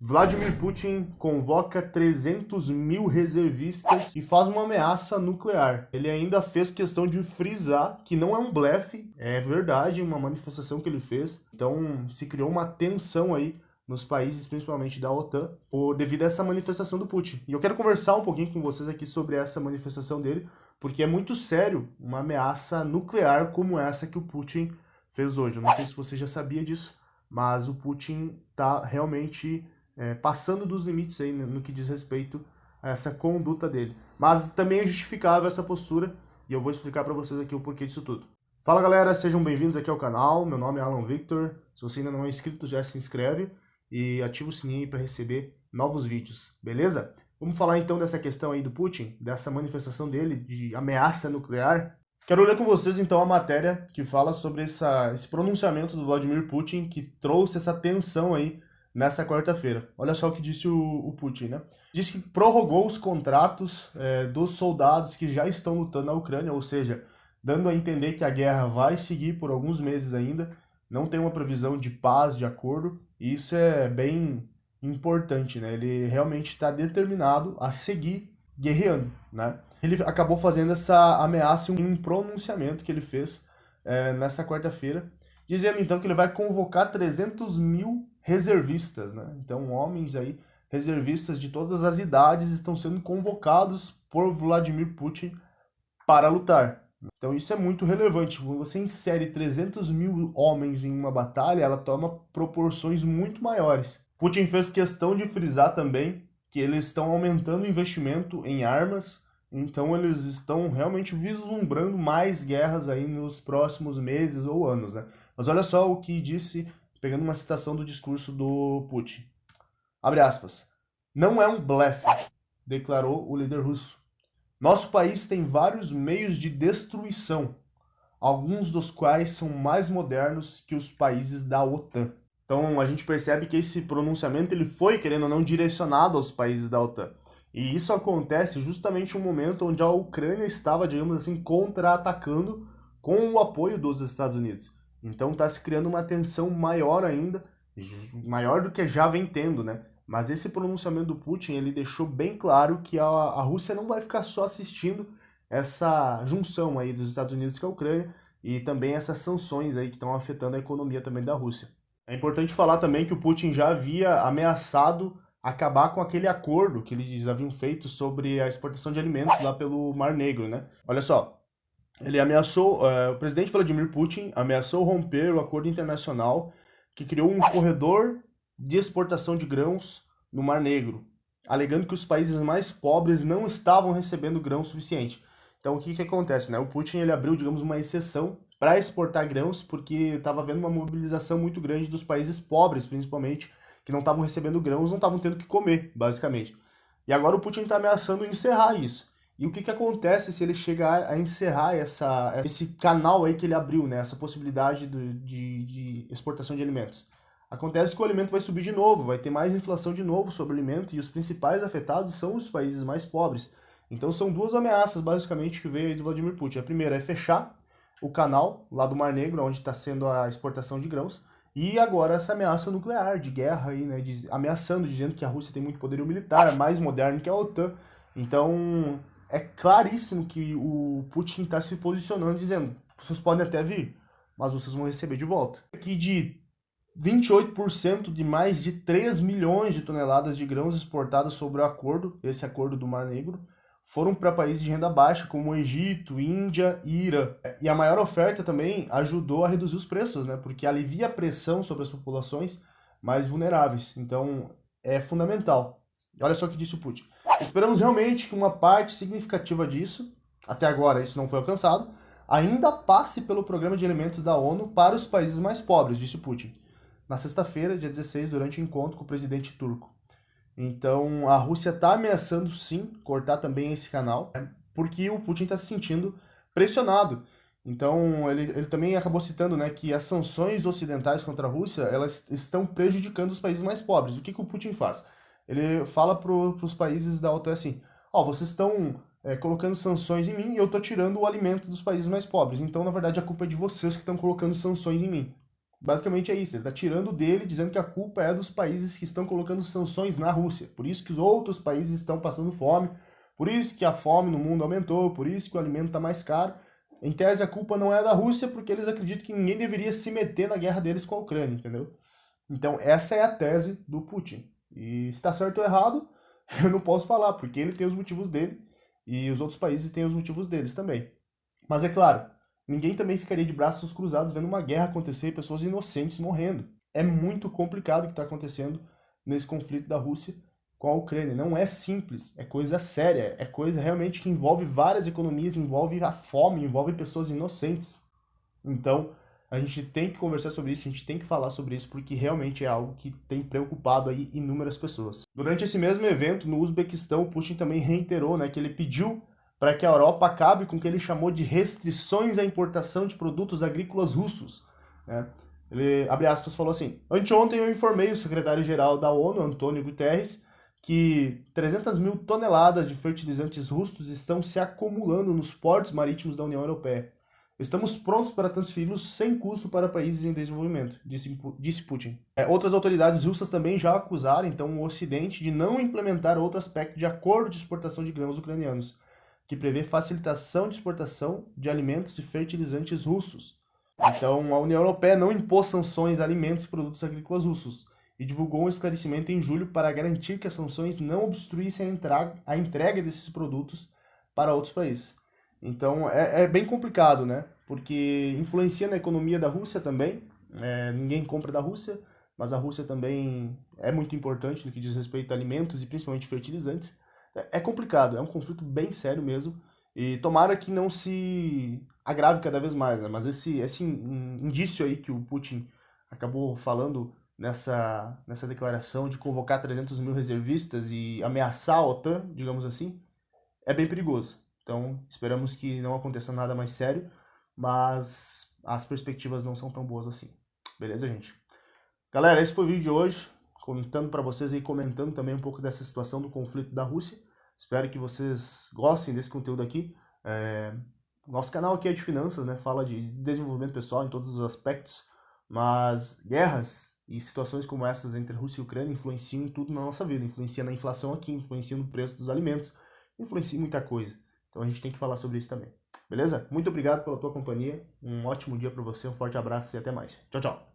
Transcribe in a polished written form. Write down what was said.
Vladimir Putin convoca 300 mil reservistas e faz uma ameaça nuclear. Ele ainda fez questão de frisar que não é um blefe, é verdade, uma manifestação que ele fez. Então se criou uma tensão aí nos países, principalmente da OTAN, devido a essa manifestação do Putin. E eu quero conversar um pouquinho com vocês aqui sobre essa manifestação dele, porque é muito sério uma ameaça nuclear como essa que o Putin fez hoje. Eu não sei se você já sabia disso, mas o Putin está realmente passando dos limites aí no que diz respeito a essa conduta dele. Mas também é justificável essa postura e eu vou explicar para vocês aqui o porquê disso tudo. Fala galera, sejam bem-vindos aqui ao canal, meu nome é Alan Victor, se você ainda não é inscrito já se inscreve e ativa o sininho para receber novos vídeos, beleza? Vamos falar então dessa questão aí do Putin, dessa manifestação dele de ameaça nuclear. Quero ler com vocês então a matéria que fala sobre esse pronunciamento do Vladimir Putin que trouxe essa tensão aí nessa quarta-feira. Olha só o que disse o Putin, né? Disse que prorrogou os contratos dos soldados que já estão lutando na Ucrânia, ou seja, dando a entender que a guerra vai seguir por alguns meses ainda, não tem uma previsão de paz, de acordo, e isso é bem importante, né? Ele realmente está determinado a seguir guerreando, né? Ele acabou fazendo essa ameaça em um pronunciamento que ele fez nessa quarta-feira, dizendo então que ele vai convocar 300 mil reservistas, né? Então homens aí, reservistas de todas as idades estão sendo convocados por Vladimir Putin para lutar. Então isso é muito relevante. Quando você insere 300 mil homens em uma batalha, ela toma proporções muito maiores. Putin fez questão de frisar também que eles estão aumentando o investimento em armas, então eles estão realmente vislumbrando mais guerras aí nos próximos meses ou anos, né? Mas olha só o que disse, pegando uma citação do discurso do Putin. Abre aspas. Não é um blefe, declarou o líder russo. Nosso país tem vários meios de destruição, alguns dos quais são mais modernos que os países da OTAN. Então a gente percebe que esse pronunciamento ele foi, querendo ou não, direcionado aos países da OTAN. E isso acontece justamente no momento onde a Ucrânia estava, digamos assim, contra-atacando com o apoio dos Estados Unidos. Então está se criando uma tensão maior ainda, maior do que já vem tendo, né? Mas esse pronunciamento do Putin, ele deixou bem claro que a Rússia não vai ficar só assistindo essa junção aí dos Estados Unidos com a Ucrânia e também essas sanções aí que estão afetando a economia também da Rússia. É importante falar também que o Putin já havia ameaçado acabar com aquele acordo que eles haviam feito sobre a exportação de alimentos lá pelo Mar Negro, né? Olha só, ele ameaçou, o presidente Vladimir Putin ameaçou romper o acordo internacional que criou um corredor de exportação de grãos no Mar Negro, alegando que os países mais pobres não estavam recebendo grão suficiente. Então, o que acontece, né? O Putin ele abriu, digamos, uma exceção para exportar grãos, porque estava havendo uma mobilização muito grande dos países pobres, principalmente, que não estavam recebendo grãos, não estavam tendo que comer, basicamente. E agora o Putin está ameaçando encerrar isso. E o que acontece se ele chegar a encerrar esse canal aí que ele abriu, né? Essa possibilidade de exportação de alimentos? Acontece que o alimento vai subir de novo, vai ter mais inflação de novo sobre o alimento e os principais afetados são os países mais pobres. Então são duas ameaças basicamente que veio aí do Vladimir Putin. A primeira é fechar o canal lá do Mar Negro, onde está sendo a exportação de grãos, e agora essa ameaça nuclear, de guerra aí, né, ameaçando, dizendo que a Rússia tem muito poderio militar, mais moderno que a OTAN. Então é claríssimo que o Putin está se posicionando, dizendo, vocês podem até vir, mas vocês vão receber de volta. Aqui de 28% de mais de 3 milhões de toneladas de grãos exportados sobre o acordo, esse acordo do Mar Negro, foram para países de renda baixa, como Egito, Índia e Irã. E a maior oferta também ajudou a reduzir os preços, né? Porque alivia a pressão sobre as populações mais vulneráveis. Então, é fundamental. Olha só o que disse o Putin. Esperamos realmente que uma parte significativa disso, até agora isso não foi alcançado, ainda passe pelo Programa de Alimentos da ONU para os países mais pobres, disse Putin. Na sexta-feira, dia 16, durante o encontro com o presidente turco. Então, a Rússia está ameaçando, sim, cortar também esse canal, porque o Putin está se sentindo pressionado. Então, ele também acabou citando, né, que as sanções ocidentais contra a Rússia, elas estão prejudicando os países mais pobres. O que o Putin faz? Ele fala para os países da OTAN assim, vocês estão colocando sanções em mim e eu estou tirando o alimento dos países mais pobres. Então, na verdade, a culpa é de vocês que estão colocando sanções em mim. Basicamente é isso, ele está tirando dele, dizendo que a culpa é dos países que estão colocando sanções na Rússia. Por isso que os outros países estão passando fome, por isso que a fome no mundo aumentou, por isso que o alimento está mais caro. Em tese, a culpa não é da Rússia, porque eles acreditam que ninguém deveria se meter na guerra deles com a Ucrânia, entendeu? Então, essa é a tese do Putin. E se está certo ou errado, eu não posso falar, porque ele tem os motivos dele e os outros países têm os motivos deles também. Mas é claro, ninguém também ficaria de braços cruzados vendo uma guerra acontecer e pessoas inocentes morrendo. É muito complicado o que está acontecendo nesse conflito da Rússia com a Ucrânia. Não é simples, é coisa séria, é coisa realmente que envolve várias economias, envolve a fome, envolve pessoas inocentes. Então, a gente tem que conversar sobre isso, a gente tem que falar sobre isso, porque realmente é algo que tem preocupado aí inúmeras pessoas. Durante esse mesmo evento, no Uzbequistão, o Putin também reiterou, né, que ele pediu para que a Europa acabe com o que ele chamou de restrições à importação de produtos agrícolas russos, né? Ele, abre aspas, falou assim: anteontem eu informei o secretário-geral da ONU, Antônio Guterres, que 300 mil toneladas de fertilizantes russos estão se acumulando nos portos marítimos da União Europeia. Estamos prontos para transferi-los sem custo para países em desenvolvimento, disse Putin. Outras autoridades russas também já acusaram, então, o Ocidente de não implementar outro aspecto de acordo de exportação de grãos ucranianos, que prevê facilitação de exportação de alimentos e fertilizantes russos. Então, a União Europeia não impôs sanções a alimentos e produtos agrícolas russos e divulgou um esclarecimento em julho para garantir que as sanções não obstruíssem a entrega desses produtos para outros países. Então, é bem complicado, né? Porque influencia na economia da Rússia também. Ninguém compra da Rússia, mas a Rússia também é muito importante no que diz respeito a alimentos e principalmente fertilizantes. É complicado, é um conflito bem sério mesmo. E tomara que não se agrave cada vez mais, né? Mas esse indício aí que o Putin acabou falando nessa declaração de convocar 300 mil reservistas e ameaçar a OTAN, digamos assim, é bem perigoso. Então, esperamos que não aconteça nada mais sério, mas as perspectivas não são tão boas assim. Beleza, gente? Galera, esse foi o vídeo de hoje, contando para vocês e comentando também um pouco dessa situação do conflito da Rússia. Espero que vocês gostem desse conteúdo aqui. Nosso canal aqui é de finanças, né? Fala de desenvolvimento pessoal em todos os aspectos, mas guerras e situações como essas entre Rússia e Ucrânia influenciam em tudo na nossa vida. Influencia na inflação aqui, influencia no preço dos alimentos, influencia em muita coisa. Então a gente tem que falar sobre isso também. Beleza? Muito obrigado pela tua companhia. Um ótimo dia para você, um forte abraço e até mais. Tchau, tchau.